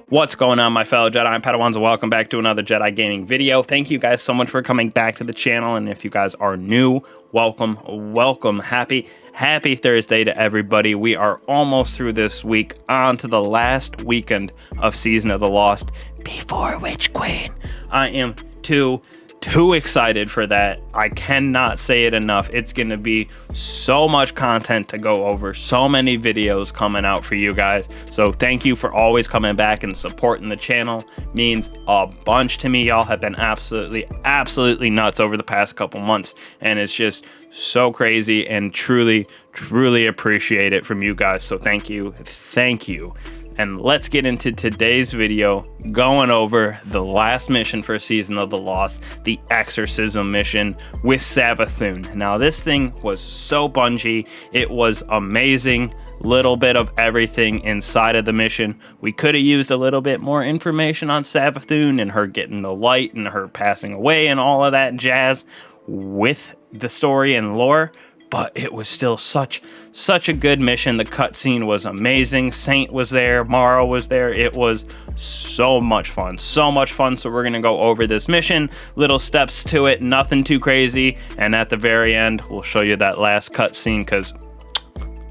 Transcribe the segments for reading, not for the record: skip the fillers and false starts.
What's going on, my fellow Jedi and Padawans, and welcome back to another Jedi gaming video. Thank you guys so much for coming back to the channel, and if you guys are new, welcome. Happy Thursday to everybody. We are almost through this week, on to the last weekend of Season of the Lost before Witch Queen. I am too excited for that. I cannot say it enough. It's going to be so much content to go over, so many videos coming out for you guys. So thank you for always coming back and supporting the channel. Means a bunch to me. Y'all have been absolutely nuts over the past couple months, and it's just so crazy, and truly appreciate it from you guys. So thank you. And let's get into today's video, going over the last mission for Season of the Lost, the Exorcism Mission with Savathun. Now, this thing was so Bungie. It was amazing. Little bit of everything inside of the mission. We could have used a little bit more information on Savathun and her getting the light and her passing away and all of that jazz with the story and lore. But it was still such a good mission. The cutscene was amazing. Saint was there. Mara was there. It was so much fun. So we're going to go over this mission, little steps to it, nothing too crazy. And at the very end, we'll show you that last cutscene because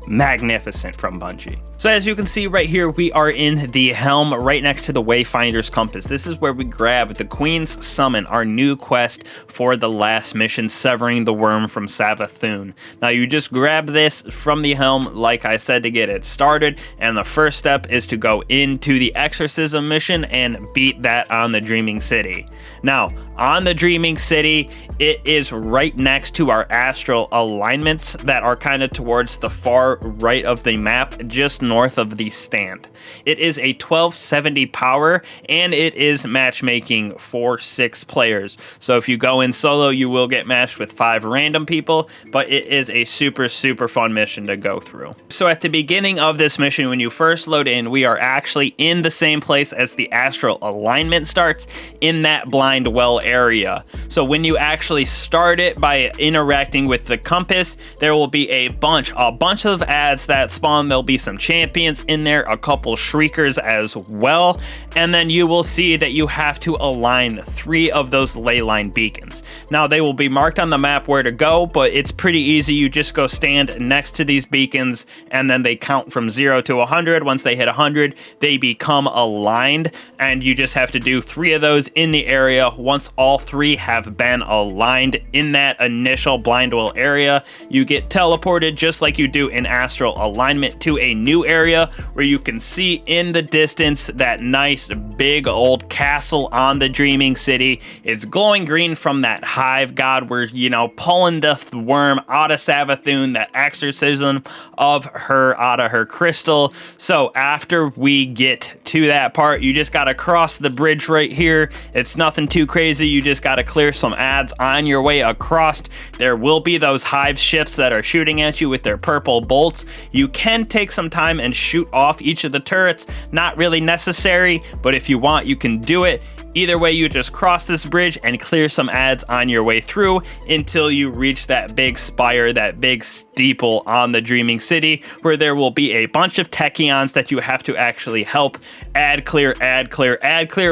magnificent from Bungie. So as you can see right here, we are in the helm right next to the Wayfinder's Compass. This is where we grab the Queen's Summon, our new quest for the last mission, severing the worm from Savathun. Now you just grab this from the helm, like I said, to get it started, and the first step is to go into the Exorcism Mission and beat that on the Dreaming City. Now, on the Dreaming City, it is right next to our astral alignments that are kind of towards the far right of the map, just north of the stand. It is a 1270 power, and it is matchmaking for 6 players. So if you go in solo, you will get matched with 5 random people, but it is a super fun mission to go through. So at the beginning of this mission, when you first load in, we are actually in the same place as the astral alignment starts, in that blind well area. So when you actually start it by interacting with the compass, there will be a bunch of ads that spawn. There'll be some champions in there, a couple shriekers as well, and then you will see that you have to align 3 of those ley line beacons. Now they will be marked on the map where to go, but it's pretty easy. You just go stand next to these beacons, and then they count from 0 to 100. Once they hit 100, they become aligned, and you just have to do 3 of those in the area. Once all 3 have been aligned in that initial blind well area, you get teleported just like you do in astral alignment to a new area where you can see in the distance that nice big old castle on the Dreaming City. It's glowing green from that hive god. We're, pulling the worm out of Savathun, that exorcism of her out of her crystal. So after we get to that part, you just gotta cross the bridge right here. It's nothing too crazy. You just gotta clear some ads on your way across. There will be those hive ships that are shooting at you with their purple bolts. You can take some time and shoot off each of the turrets. Not really necessary, but if you want, you can do it. Either way, you just cross this bridge and clear some ads on your way through until you reach that big spire, that big steeple on the Dreaming City, where there will be a bunch of Techions that you have to actually help ad clear,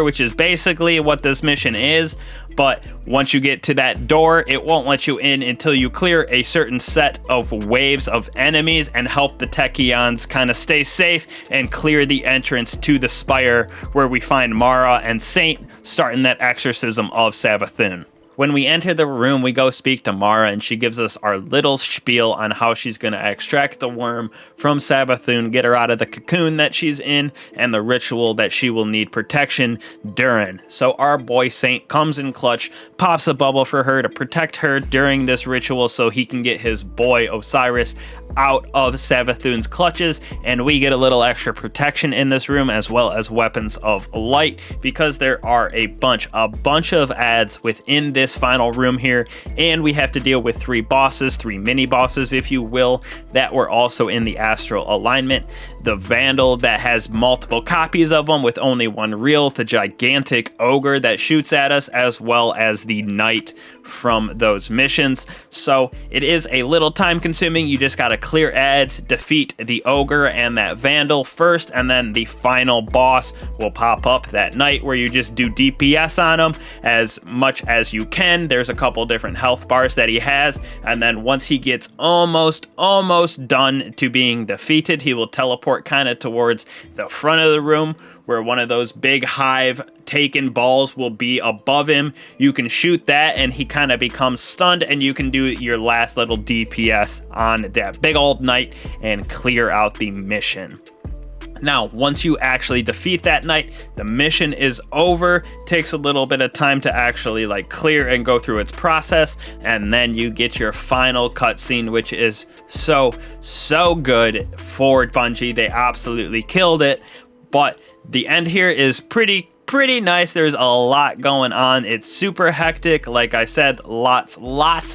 which is basically what this mission is. But once you get to that door, it won't let you in until you clear a certain set of waves of enemies and help the Techions kind of stay safe and clear the entrance to the spire where we find Mara and Saint starting that exorcism of Savathun. When we enter the room, we go speak to Mara, and she gives us our little spiel on how she's going to extract the worm from Savathun, get her out of the cocoon that she's in, and the ritual that she will need protection during. So our boy Saint comes in clutch, pops a bubble for her to protect her during this ritual so he can get his boy Osiris out of Savathun's clutches, and we get a little extra protection in this room, as well as weapons of light, because there are a bunch of ads within this final room here, and we have to deal with 3 mini bosses, if you will, that were also in the astral alignment. The Vandal that has multiple copies of them with only one real, the gigantic ogre that shoots at us, as well as the Knight from those missions. So it is a little time consuming. You just gotta clear ads, defeat the ogre and that vandal first, and then the final boss will pop up that night where you just do DPS on him as much as you can. There's a couple different health bars that he has, and then once he gets almost done to being defeated, he will teleport kind of towards the front of the room where one of those big hive taken balls will be above him. You can shoot that and he kind of becomes stunned, and you can do your last little DPS on that big old knight and clear out the mission. Now, once you actually defeat that knight, the mission is over. Takes a little bit of time to actually like clear and go through its process, and then you get your final cutscene, which is so good for Bungie. They absolutely killed it. But the end here is pretty nice. There's a lot going on. It's super hectic. Like I said, lots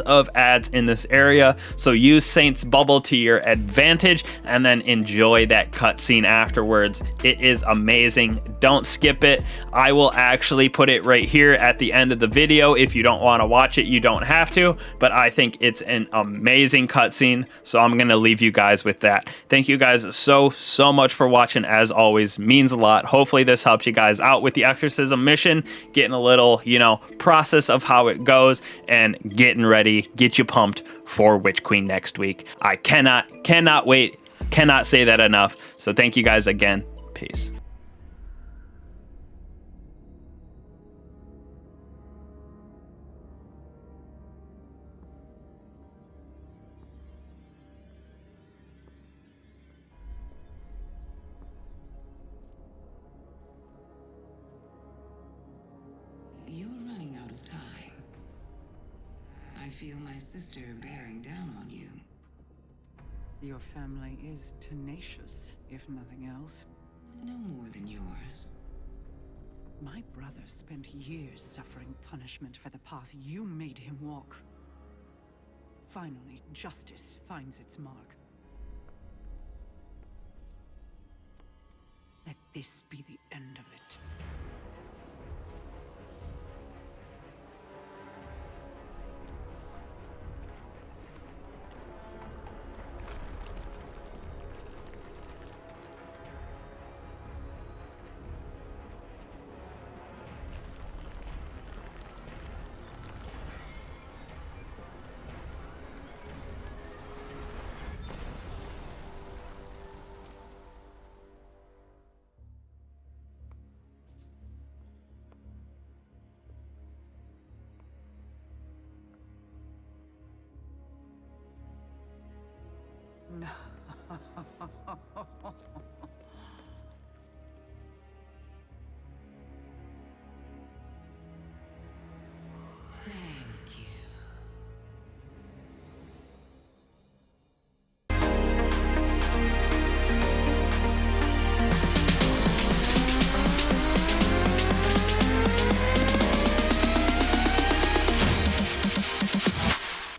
of ads in this area. So use Saint's Bubble to your advantage and then enjoy that cutscene afterwards. It is amazing. Don't skip it. I will actually put it right here at the end of the video. If you don't want to watch it, you don't have to, but I think it's an amazing cutscene. So I'm going to leave you guys with that. Thank you guys so much for watching. As always, means a lot. Hopefully this helps you guys out with the Exorcism Mission, getting a little, process of how it goes and getting ready, get you pumped for Witch Queen next week. I cannot wait, cannot say that enough. So thank you guys again. Peace. I feel my sister bearing down on you. Your family is tenacious, if nothing else. No more than yours. My brother spent years suffering punishment for the path you made him walk. Finally, justice finds its mark. Let this be the end of it. No.